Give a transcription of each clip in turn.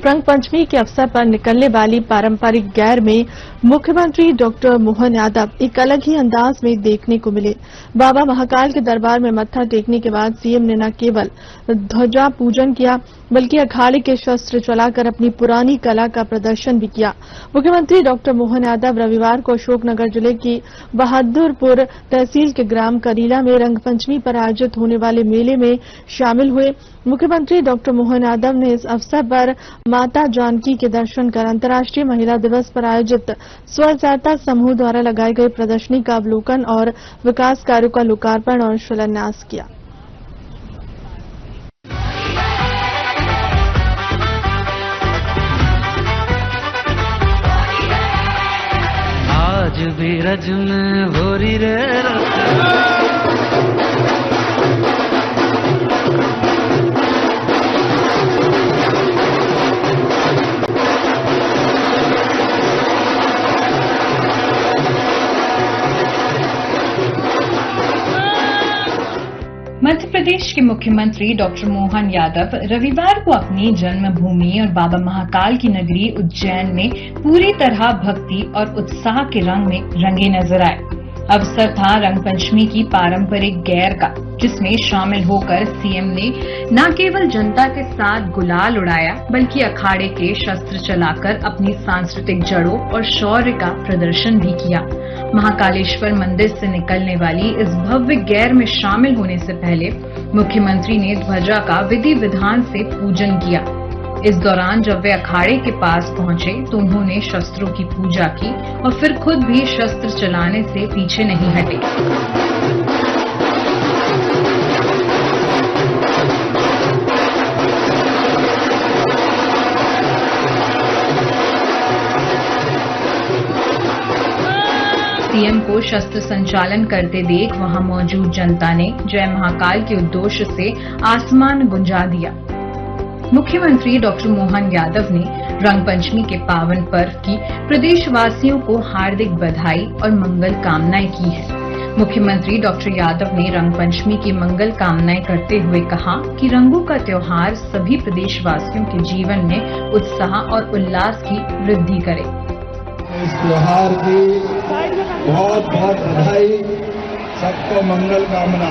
रंग पंचमी के अवसर पर निकलने वाली पारंपरिक गैर में मुख्यमंत्री डॉक्टर मोहन यादव एक अलग ही अंदाज में देखने को मिले। बाबा महाकाल के दरबार में मत्था टेकने के बाद सीएम ने न केवल ध्वजा पूजन किया बल्कि अखाड़े के शस्त्र चलाकर अपनी पुरानी कला का प्रदर्शन भी किया। मुख्यमंत्री डॉक्टर मोहन यादव रविवार को अशोकनगर जिले की बहादुरपुर तहसील के ग्राम करीला में रंग पंचमी पर आयोजित होने वाले मेले में शामिल हुए। मुख्यमंत्री डॉक्टर मोहन यादव ने इस अवसर पर माता जानकी के दर्शन कर अंतर्राष्ट्रीय महिला दिवस पर आयोजित स्व सहायता समूह द्वारा लगाई गई प्रदर्शनी का अवलोकन और विकास कार्यों का लोकार्पण और शिलान्यास किया। आज भी रज में भोरी रे मध्य प्रदेश के मुख्यमंत्री डॉक्टर मोहन यादव रविवार को अपनी जन्मभूमि और बाबा महाकाल की नगरी उज्जैन में पूरी तरह भक्ति और उत्साह के रंग में रंगे नजर आए। अवसर था रंग पंचमी की पारंपरिक गैर का, जिसमें शामिल होकर सीएम ने न केवल जनता के साथ गुलाल उड़ाया बल्कि अखाड़े के शस्त्र चलाकर अपनी सांस्कृतिक जड़ों और शौर्य का प्रदर्शन भी किया। महाकालेश्वर मंदिर से निकलने वाली इस भव्य गैर में शामिल होने से पहले मुख्यमंत्री ने ध्वजा का विधि विधान से पूजन किया। इस दौरान जब वे अखाड़े के पास पहुंचे तो उन्होंने शस्त्रों की पूजा की और फिर खुद भी शस्त्र चलाने से पीछे नहीं हटे। सीएम को शस्त्र संचालन करते देख वहां मौजूद जनता ने जय महाकाल के उद्घोष से आसमान गुंजा दिया। मुख्यमंत्री डॉक्टर मोहन यादव ने रंग पंचमी के पावन पर्व की प्रदेशवासियों को हार्दिक बधाई और मंगल कामनाएं की है। मुख्यमंत्री डॉक्टर यादव ने रंग पंचमी की मंगल कामनाएं करते हुए कहा कि रंगों का त्योहार सभी प्रदेशवासियों के जीवन में उत्साह और उल्लास की वृद्धि करे। इस त्योहार की बहुत बहुत बधाई, सबको मंगल कामना,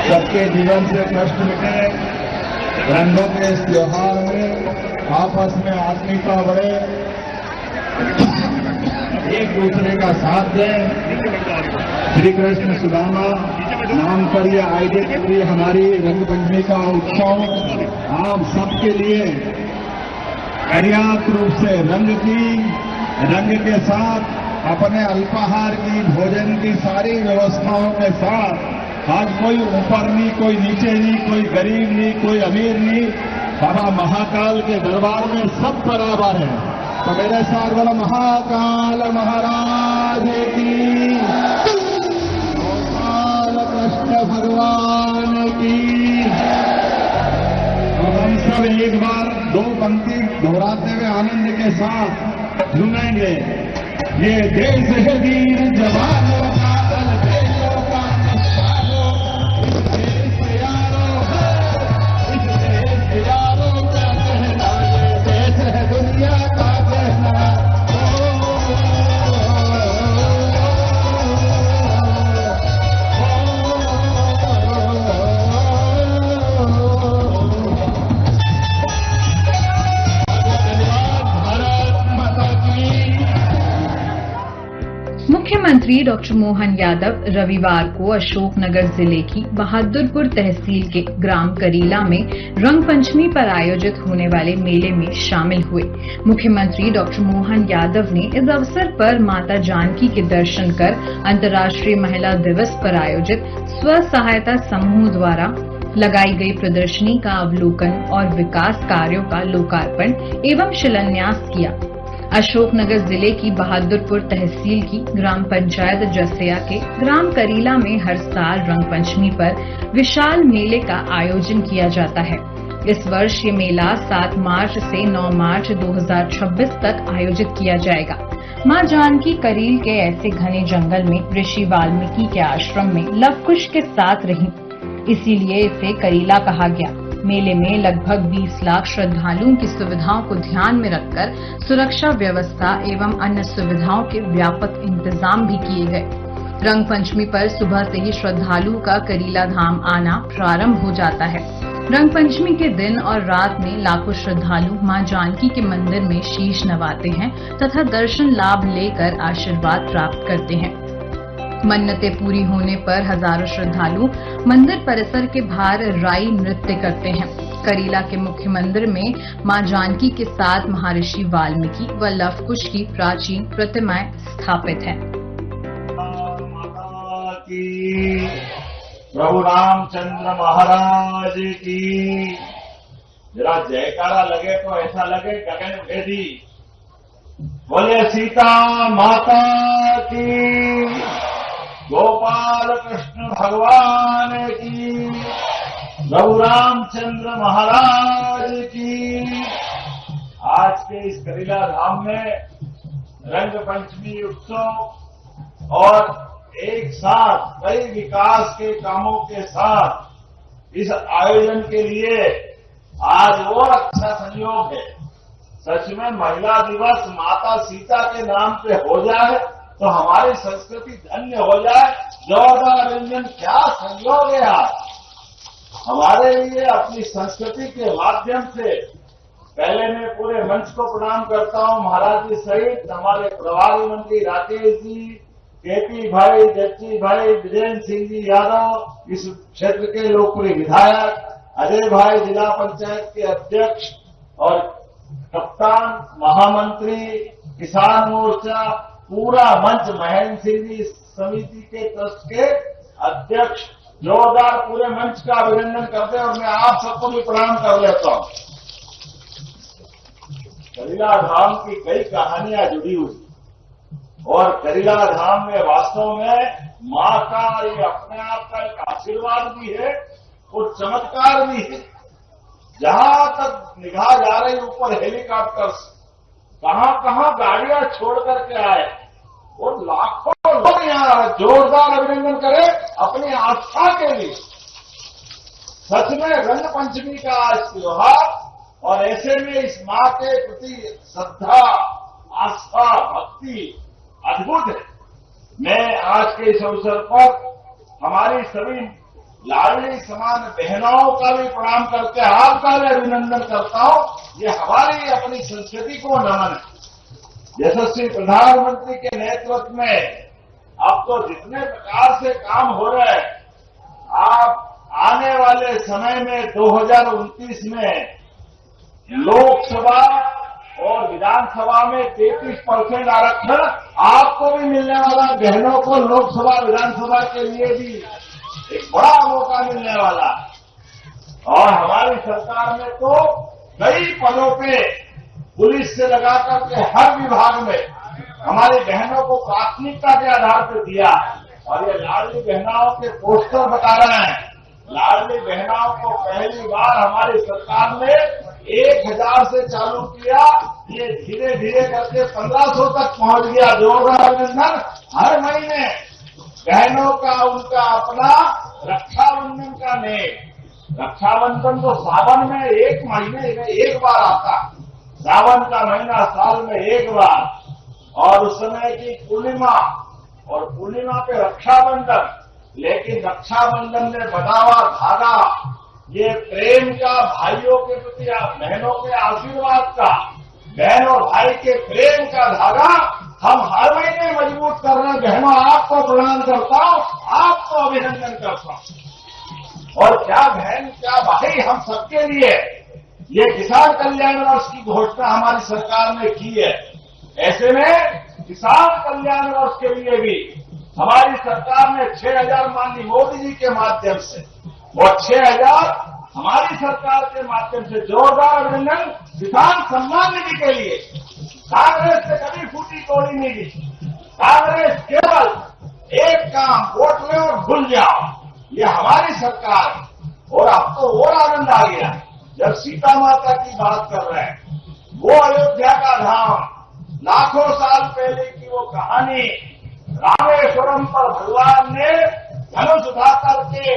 सबके जीवन से कष्ट मिटे, रंगों के इस त्योहार में आपस में आत्मीयता बढ़े, एक दूसरे का साथ दें। श्री कृष्ण सुदामा नाम पर यह आयोजित हुई हमारी रंग पंचमी का उत्सव आप सबके लिए पर्याप्त रूप से रंग के साथ अपने अल्पाहार की, भोजन की सारी व्यवस्थाओं के साथ आज कोई ऊपर नहीं, कोई नीचे नहीं, कोई गरीब नहीं, कोई अमीर नहीं, बाबा महाकाल के दरबार में सब बराबर है। तो मेरे साथ बोला महाकाल महाराज की, गोपाल कृष्ण भगवान की। तो हम सब एक बार दो पंक्ति दोहराते हुए आनंद के साथ झूमेंगे। ये देश है वीर जवानों का, दल देशों का निशानों, इस देश यारों का कहना, ये देश है दुनिया का कहना। मुख्यमंत्री डॉक्टर मोहन यादव रविवार को अशोकनगर जिले की बहादुरपुर तहसील के ग्राम करीला में रंग पंचमी पर आयोजित होने वाले मेले में शामिल हुए। मुख्यमंत्री डॉक्टर मोहन यादव ने इस अवसर पर माता जानकी के दर्शन कर अंतर्राष्ट्रीय महिला दिवस पर आयोजित स्व सहायता समूह द्वारा लगाई गई प्रदर्शनी का अवलोकन और विकास कार्यों का लोकार्पण एवं शिलान्यास किया। अशोकनगर जिले की बहादुरपुर तहसील की ग्राम पंचायत जसिया के ग्राम करीला में हर साल रंग पंचमी पर विशाल मेले का आयोजन किया जाता है। इस वर्ष ये मेला 7 मार्च से 9 मार्च 2026 तक आयोजित किया जाएगा। मां जानकी करील के ऐसे घने जंगल में ऋषि वाल्मीकि के आश्रम में लव कुश के साथ रहीं, इसीलिए इसे करीला कहा गया। मेले में लगभग 20 लाख श्रद्धालुओं की सुविधाओं को ध्यान में रखकर सुरक्षा व्यवस्था एवं अन्य सुविधाओं के व्यापक इंतजाम भी किए गए। रंग पंचमी पर सुबह से ही श्रद्धालुओं का करीला धाम आना प्रारंभ हो जाता है। रंग पंचमी के दिन और रात में लाखों श्रद्धालु मां जानकी के मंदिर में शीश नवाते हैं तथा दर्शन लाभ लेकर आशीर्वाद प्राप्त करते हैं। मन्नतें पूरी होने पर हजारों श्रद्धालु मंदिर परिसर के बाहर राई नृत्य करते हैं। करीला के मुख्य मंदिर में मां जानकी के साथ महर्षि वाल्मीकि व लव कुश की प्राचीन प्रतिमाएं स्थापित हैं। प्रभु रामचंद्र महाराज की जरा जयकारा लगे तो ऐसा लगे गगन भेदी। बोले सीता माता की, गोपाल कृष्ण भगवान की, प्रभु रामचंद्र महाराज की। आज के इस करीला धाम में रंग पंचमी उत्सव और एक साथ कई विकास के कामों के साथ इस आयोजन के लिए आज और अच्छा संयोग है। सच में महिला दिवस माता सीता के नाम पे हो जाए तो हमारी संस्कृति धन्य हो जाए। जोरदार व्यंजन, क्या संयोग है आज हमारे लिए। अपनी संस्कृति के माध्यम से पहले मैं पूरे मंच को प्रणाम करता हूं, महाराज जी सहित हमारे प्रभारी मंत्री राकेश जी, केपी भाई, जच्ची भाई, वीरेंद्र सिंह जी यादव, इस क्षेत्र के लोकप्रिय विधायक, अजय भाई जिला पंचायत के अध्यक्ष और कप्तान, महामंत्री, किसान मोर्चा, पूरा मंच, महेंद्र सिंह जी समिति के ट्रस्ट के अध्यक्ष, जोरदार पूरे मंच का अभिनंदन करते हैं और मैं आप सबको भी प्रणाम कर लेता हूं। करीला धाम की कई कहानियां जुड़ी हुई और करीला धाम में वास्तव में मां का ये अपने आप का एक आशीर्वाद भी है और चमत्कार भी है। जहां तक निगाह जा रही ऊपर हेलीकॉप्टर कहां गाड़ियां छोड़ करके आए और लाखों लोग यहाँ जोरदार अभिनंदन करें अपनी आस्था के लिए। सच में रंग पंचमी का आज त्योहार और ऐसे में इस मां के प्रति श्रद्धा, आस्था, भक्ति अद्भुत है। मैं आज के इस अवसर पर हमारी सभी लाडली समान बहनों का भी प्रणाम करके आपका भी अभिनंदन करता हूं। ये हमारी अपनी संस्कृति को नमन है। यशस्वी प्रधानमंत्री के नेतृत्व में अब तो जितने प्रकार से काम हो रहे हैं, आप आने वाले समय में 2029 में लोकसभा और विधानसभा में 33% आरक्षण आपको भी मिलने वाला, बहनों को लोकसभा विधानसभा के लिए भी एक बड़ा मौका मिलने वाला। और हमारी सरकार ने तो कई पदों पे पुलिस से लगाकर के हर विभाग में हमारी बहनों को प्राथमिकता के आधार पर दिया है। और ये लाडली बहनाओं के पोस्टर बता रहे हैं। लाडली बहनाओं को पहली बार हमारी सरकार ने 1000 से चालू किया, ये धीरे धीरे करके 1500 तक पहुंच गया। जोरदार अभिनंदन। हर महीने बहनों का उनका अपना रक्षाबंधन का नेम। रक्षाबंधन तो सावन में एक महीने में एक बार आता, सावन का महीना साल में एक बार, और उस समय की पूर्णिमा और पूर्णिमा पे रक्षाबंधन। लेकिन रक्षाबंधन में बंधा हुआ धागा, ये प्रेम का, भाइयों के प्रति बहनों के आशीर्वाद का, बहन और भाई के प्रेम का धागा हम हर महीने मजबूत कर रहे हैं। बहनों, आपको प्रणाम करता हूं, आपको अभिनंदन करता हूं। और क्या बहन क्या भाई, हम सबके लिए ये किसान कल्याण वर्ष की घोषणा हमारी सरकार ने की है। ऐसे में किसान कल्याण वर्ष के लिए भी हमारी सरकार ने 6000 माननीय मोदी जी के माध्यम से और 6000 हमारी सरकार के माध्यम से जोरदार अभिनंदन। किसान सम्मान निधि के लिए कांग्रेस से कभी फूटी तोड़ी नहीं दी। कांग्रेस केवल एक काम, वोट लो और भूल जाओ, ये हमारी सरकार है। और अब तो और आनंद आ गया जब सीता माता की बात कर रहे हैं। वो अयोध्या का धाम, लाखों साल पहले की वो कहानी, रामेश्वरम पर भगवान ने धनुष उठा करके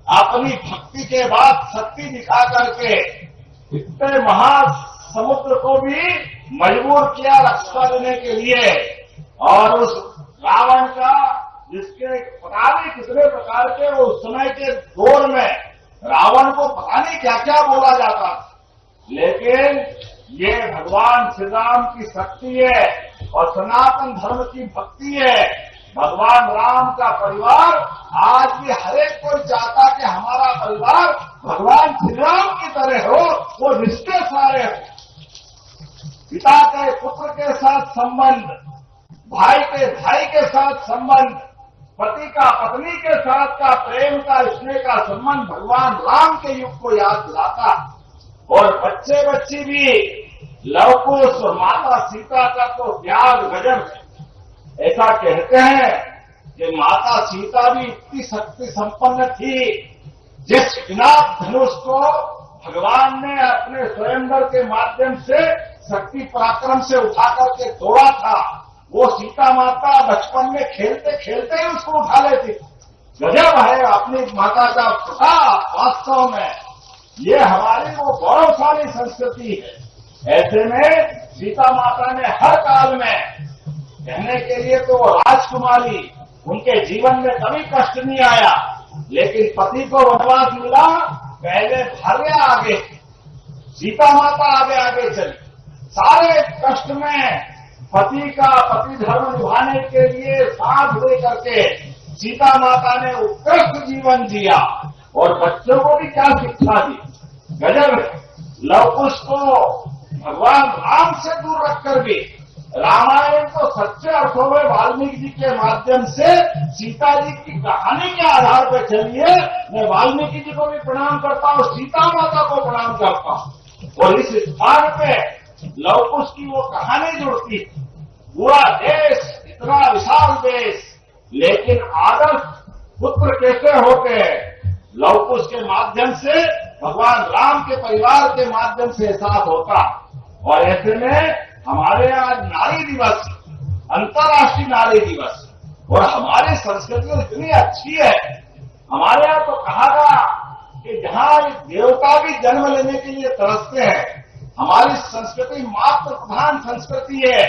अपनी भक्ति के बाद शक्ति दिखा करके इतने महासमुद्र को भी मजबूर किया रक्षा देने के लिए। और उस रावण का जिसके पता नहीं कितने प्रकार के उस समय के दौर में रावण को पता नहीं क्या क्या बोला जाता था, लेकिन ये भगवान श्री राम की शक्ति है और सनातन धर्म की भक्ति है। भगवान राम का परिवार आज भी हरेक कोई चाहता कि हमारा परिवार भगवान श्री राम की तरह हो, वो रिश्ते सारे हो। पिता के पुत्र के साथ संबंध, भाई के भाई के साथ संबंध, पति का पत्नी के साथ का प्रेम का स्नेह का संबंध भगवान राम के युग को याद दिलाता। और बच्चे बच्ची भी लवकुश और माता सीता का तो त्याग गजब है। ऐसा कहते हैं कि माता सीता भी इतनी शक्ति संपन्न थी, जिस विनाश धनुष को भगवान ने अपने स्वयंवर के माध्यम से शक्ति पराक्रम से उठा करके तोड़ा था, वो सीता माता बचपन में खेलते खेलते ही उसको उठा लेती। गजब है अपनी माता का प्रताप। वास्तव में ये हमारी वो गौरवशाली संस्कृति है। ऐसे में सीता माता ने हर काल में कहने के लिए तो राजकुमारी, उनके जीवन में कभी कष्ट नहीं आया, लेकिन पति को वनवास मिला, पहले भार्या आगे, सीता माता आगे आगे चली। सारे कष्ट में पति का पति धर्म निभाने के लिए साथ दे करके सीता माता ने उत्कृष्ट जीवन जिया और बच्चों को भी क्या शिक्षा दी। गजब है। लवकुश को भगवान राम से दूर रखकर भी रामायण तो सच्चे अर्थों में वाल्मीकि जी के माध्यम से सीता जी की कहानी के आधार पर चली है। मैं वाल्मीकि जी को भी प्रणाम करता हूँ, सीता माता को प्रणाम करता हूँ। और इस स्थान पे लवकुश की वो कहानी जुड़ती। पूरा देश, इतना विशाल देश, लेकिन आदर्श पुत्र कैसे होते हैं? लवकुश के माध्यम से, भगवान राम के परिवार के माध्यम से साथ होता। और ऐसे में हमारे आज नारी दिवस, अंतर्राष्ट्रीय नारी दिवस, और हमारी संस्कृति इतनी अच्छी है। हमारे यहाँ तो कहा गया कि जहाँ देवता भी जन्म लेने के लिए तरसते हैं। हमारी संस्कृति मातृ प्रधान संस्कृति है,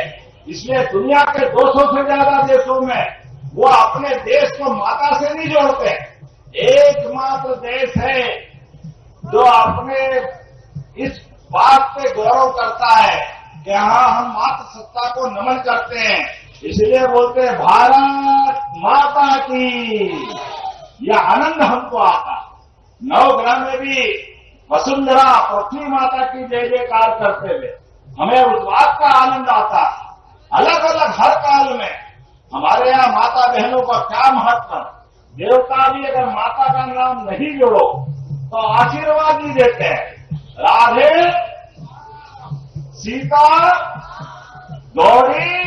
इसलिए दुनिया के 200 से ज्यादा देशों में वो अपने देश को माता से नहीं जोड़ते। एकमात्र देश है जो अपने इस बात पे गौरव करता है कि हाँ, हम मातृ सत्ता को नमन करते हैं, इसलिए बोलते हैं भारत माता की। यह आनंद हमको आता। नवग्रह में भी वसुंधरा पृथ्वी माता की जय जयकार करते हुए हमें उस बात का आनंद आता। अलग अलग हर काल में हमारे यहाँ माता बहनों का क्या महत्व। देवता भी अगर माता का नाम नहीं जोड़ो तो आशीर्वाद ही देते हैं। राधे, सीता, गौरी,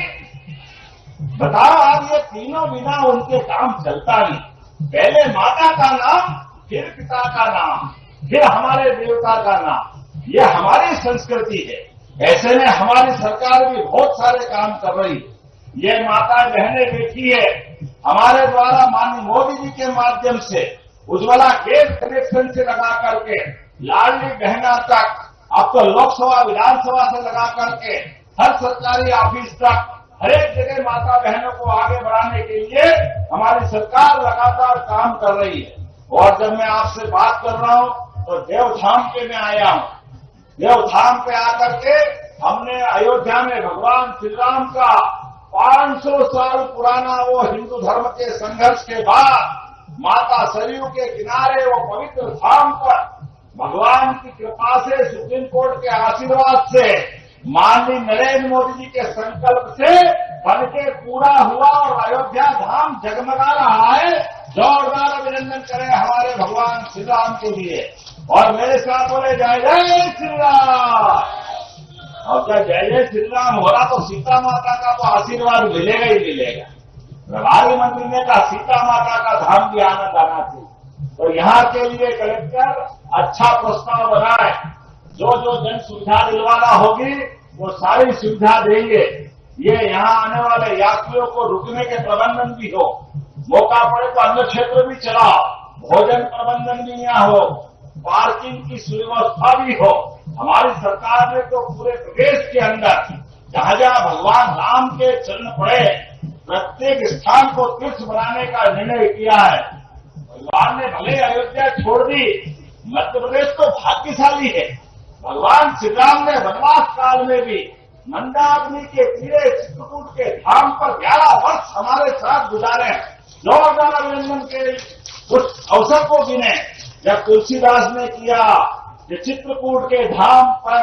बताओ आज ये तीनों बिना उनके काम चलता नहीं। पहले माता का नाम, फिर पिता का नाम, फिर हमारे देवता का नाम। ये हमारी संस्कृति है। ऐसे में हमारी सरकार भी बहुत सारे काम कर रही है। ये माता बहनें बैठी है, हमारे द्वारा माननीय मोदी जी के माध्यम से उज्ज्वला गैस कनेक्शन से लगा करके लाडली बहना तक, अब तो लोकसभा विधानसभा से लगा करके हर सरकारी ऑफिस तक हर एक जगह माता बहनों को आगे बढ़ाने के लिए हमारी सरकार लगातार काम कर रही है। और जब मैं आपसे बात कर रहा हूं तो देवधाम पे मैं आया हूं। देवधाम पे आकर के हमने अयोध्या में भगवान श्री राम का 500 साल पुराना वो हिंदू धर्म के संघर्ष के बाद माता सरयू के किनारे वो पवित्र धाम पर भगवान की कृपा से, सुप्रीम कोर्ट के आशीर्वाद से, माननीय नरेंद्र मोदी जी के संकल्प से बनके पूरा हुआ और अयोध्या धाम जगमगा रहा है। जोरदार अभिनंदन करें हमारे भगवान श्री राम के लिए। और मेरे साथ बोले जय जय श्री राम। और जब जय जय श्री राम हो रहा तो सीता माता का तो आशीर्वाद मिलेगा ही मिलेगा। प्रभारी मंत्री ने कहा सीता माता का धाम भी आनंद आना चाहिए। तो यहाँ के लिए कलेक्टर अच्छा प्रस्ताव बनाए। जो जो जन सुविधा दिलवाना होगी वो सारी सुविधा देंगे। ये यहाँ आने वाले यात्रियों को रुकने के प्रबंधन भी हो, मौका पड़े तो अन्य क्षेत्र भी चलाओ। भोजन प्रबंधन भी यहाँ हो, पार्किंग की सुव्यवस्था भी हो। हमारी सरकार ने तो पूरे प्रदेश के अंदर जहां जहां भगवान राम के चरण पड़े प्रत्येक स्थान को तीर्थ बनाने का निर्णय किया है। भगवान ने भले अयोध्या छोड़ दी, मध्य प्रदेश तो भाग्यशाली है। भगवान श्री राम ने वनवास काल में भी मंदाग्नि के तीरे चित्रकूट के धाम पर 11 वर्ष हमारे साथ गुजारे। जोरदार अभिनंदन के उस अवसर को गिने जब तुलसीदास ने किया कि चित्रकूट के धाम पर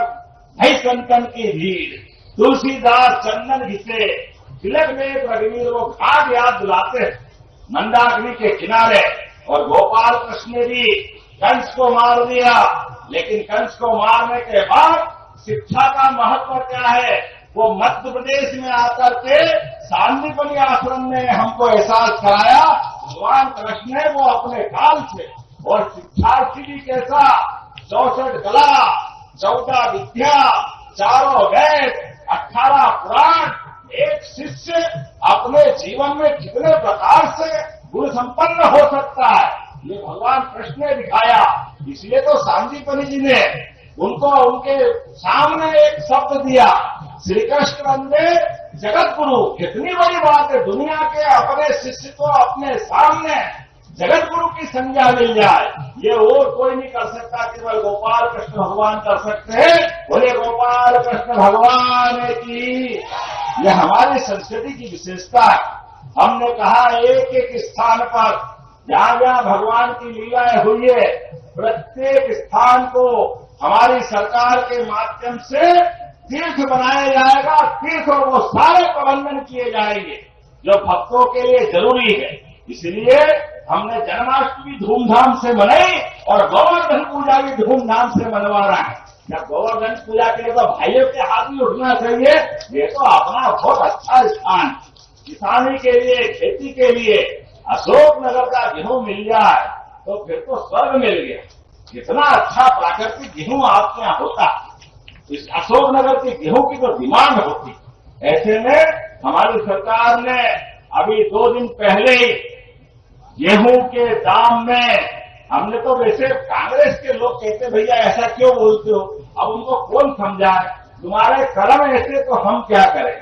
भई संतन की भीड़, तुलसीदास चंदन घिसे, तिलक में रघुवीर वो घाट याद दिलाते हैं मंदाग्नि के किनारे। और गोपाल कृष्ण ने भी कंस को मार दिया, लेकिन कंस को मारने के बाद शिक्षा का महत्व क्या है वो मध्य प्रदेश में आकर के सांदीपनि आश्रम ने हमको एहसास कराया। भगवान कृष्ण ने वो अपने काल से, और शिक्षार्थी भी कैसा, 64 कला, 14 विद्या, 4 वेद, 18 पुराण, एक शिष्य अपने जीवन में कितने प्रकार से गुण संपन्न हो सकता है ये भगवान कृष्ण ने दिखाया। इसलिए तो सांदीपनि जी ने उनको उनके सामने एक शब्द दिया, श्री कृष्ण वंदे जगत गुरु। कितनी बड़ी बात है, दुनिया के अपने शिष्य को अपने सामने जगत गुरु की संज्ञा मिल जाए, ये और कोई नहीं कर सकता, केवल गोपाल कृष्ण भगवान कर सकते हैं। बोले गोपाल कृष्ण भगवान की। यह हमारी संस्कृति की विशेषता है। हमने कहा एक एक स्थान पर जहां जहां भगवान की लीलाएं हुई है, प्रत्येक स्थान को हमारी सरकार के माध्यम से तीर्थ बनाया जाएगा। तीर्थ और वो सारे प्रबंधन किए जाएंगे जो भक्तों के लिए जरूरी है। इसलिए हमने जन्माष्टमी धूमधाम से मनाई और गोवर्धन पूजा भी धूमधाम से मनवा रहा है। जब गोवर्धन पूजा के लिए तो भाइयों के हाथ में उठना चाहिए। ये तो अपना बहुत अच्छा स्थान, किसानी के लिए, खेती के लिए अशोकनगर का गेहूं मिल जाए तो फिर तो स्वर्ग मिल गया। कितना अच्छा प्राकृतिक गेहूं आपके यहाँ होता, इस अशोकनगर के गेहूं की तो डिमांड होती। ऐसे में हमारी सरकार ने अभी 2 दिन पहले ही गेहूं के दाम में, हमने तो वैसे कांग्रेस के लोग कहते भैया ऐसा क्यों बोलते हो, अब उनको कौन समझाए, तुम्हारे कर्म ऐसे तो हम क्या करें।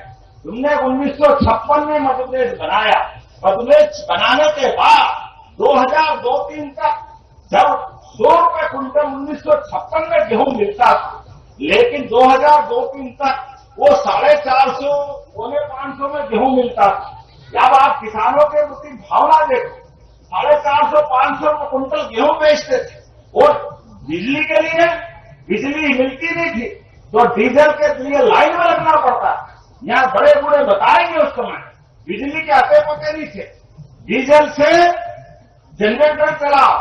तुमने 1956 में मध्य प्रदेश बनाया, मध्य प्रदेश बनाने के बाद 2002-03 तक जब 100 रुपए क्विंटल 1956 में गेहूं मिलता था, लेकिन 2002-03 तक वो 450, 550 में गेहूं मिलता था। जब आप किसानों के प्रति भावना देखो, 450-500 रुपए क्विंटल गेहूं बेचते थे और बिजली के लिए बिजली मिलती नहीं थी तो डीजल के लिए लाइन में लगना पड़ता। यहाँ बड़े बूढ़े बताएंगे उस समय बिजली के आते पते नहीं थे। डीजल से जनरेटर चलाओ,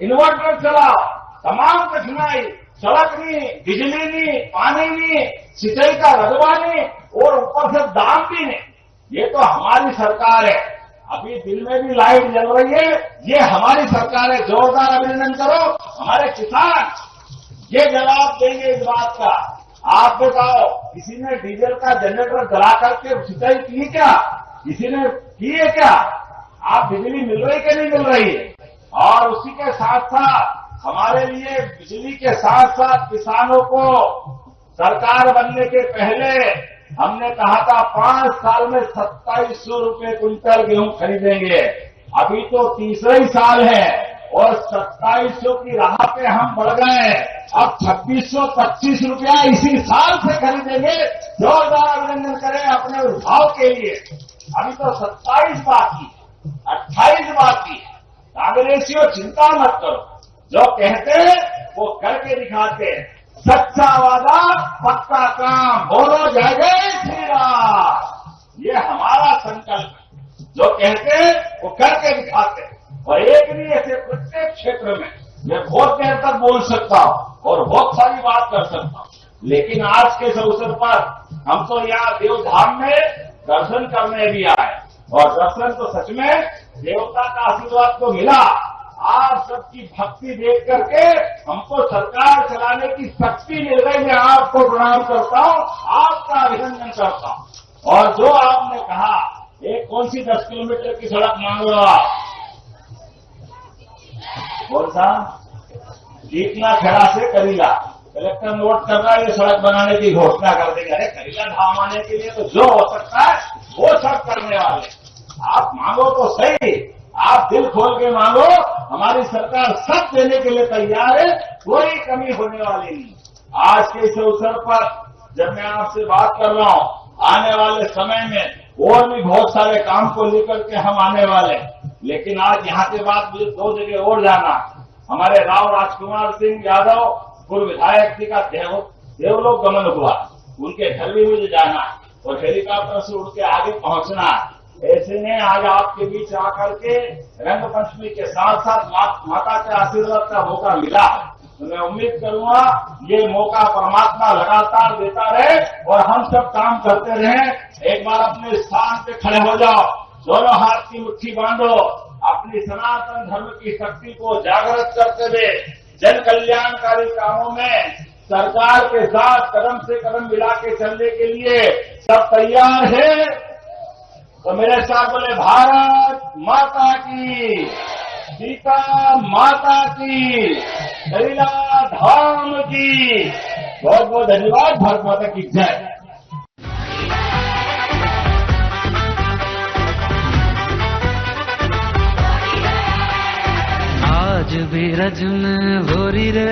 इन्वर्टर चलाओ, तमाम कठिनाई, सड़क नहीं, बिजली नहीं, पानी नहीं, सिंचाई का रकबा नहीं और ऊपर से दाम भी नहीं। ये तो हमारी सरकार है। अभी दिन में भी लाइट जल रही है, ये हमारी सरकार है। जोरदार अभिनंदन करो। हमारे किसान ये जवाब देंगे इस बात का। आप बताओ, किसी ने डीजल का जनरेटर जला करके सिंचाई की क्या? किसी ने की है क्या? आप बिजली मिल रही कि नहीं मिल रही है? और उसी के साथ साथ हमारे लिए बिजली के साथ साथ किसानों को सरकार बनने के पहले हमने कहा था 5 साल में 2700 रुपए क्विंटल गेहूं खरीदेंगे। अभी तो तीसरा ही साल है और 2700 की राह पे हम बढ़ गए। अब 2625 रुपया इसी साल से खरीदेंगे। जोरदार अभिनंदन करें अपने उद्भाव के लिए। अभी तो 27 बाकी, 28 बाकी। कांग्रेसियों चिंता मत करो, जो कहते वो करके दिखाते। सच्चा वादा पक्का काम, बोलो जय जय श्री राम। ये हमारा संकल्प है। जो कहते वो करके दिखाते। और एक नहीं, ऐसे प्रत्येक क्षेत्र में मैं बहुत देर तक बोल सकता हूं और बहुत सारी बात कर सकता हूं, लेकिन आज के इस अवसर पर हम तो यहाँ देवधाम में दर्शन करने भी आए और दर्शन तो सच में देवता का आशीर्वाद तो मिला। आप सबकी भक्ति देख करके हमको सरकार चलाने की शक्ति मिल गई। मैं आपको प्रणाम करता हूं, आपका अभिनंदन करता हूं। और जो आपने कहा, एक कौन सी 10 किलोमीटर की सड़क मांग रहे हो आप? कौन सा जीतना खड़ा से करीला कलेक्टर नोट कर रहा है, ये सड़क बनाने की घोषणा कर देगा। अरे करीला धाम आने के लिए तो जो हो सकता है वो सब करने वाले। आप मांगो तो सही, आप दिल खोल के मांगो, हमारी सरकार सब देने के लिए तैयार है, कोई कमी होने वाली नहीं। आज के इस अवसर पर जब मैं आपसे बात कर रहा हूं, आने वाले समय में और भी बहुत सारे काम को लेकर के हम आने वाले, लेकिन आज यहाँ के बाद मुझे 2 जगह और जाना। हमारे राव राजकुमार सिंह यादव पूर्व विधायक जी का देवलोक गमन हुआ, उनके घर भी मुझे जाना और हेलीकॉप्टर से उड़ के आगे पहुंचना। ऐसे में आज आपके बीच आकर के रंग पंचमी के साथ साथ माता के आशीर्वाद का मौका मिला है, तो मैं उम्मीद करूंगा ये मौका परमात्मा लगातार देता रहे और हम सब काम करते रहे। एक बार अपने स्थान पे खड़े हो जाओ, दोनों हाथ की मुट्ठी बांधो, अपनी सनातन धर्म की शक्ति को जागृत करते हुए जन कल्याणकारी कामों में सरकार के साथ कदम से कदम मिला के चलने के लिए सब तैयार है। तो मेरे साथ बोले भारत माता की, सीता माता की, करीला धाम की। बहुत बहुत धन्यवाद। भारत माता की जय। आज भी रज में भोरी रे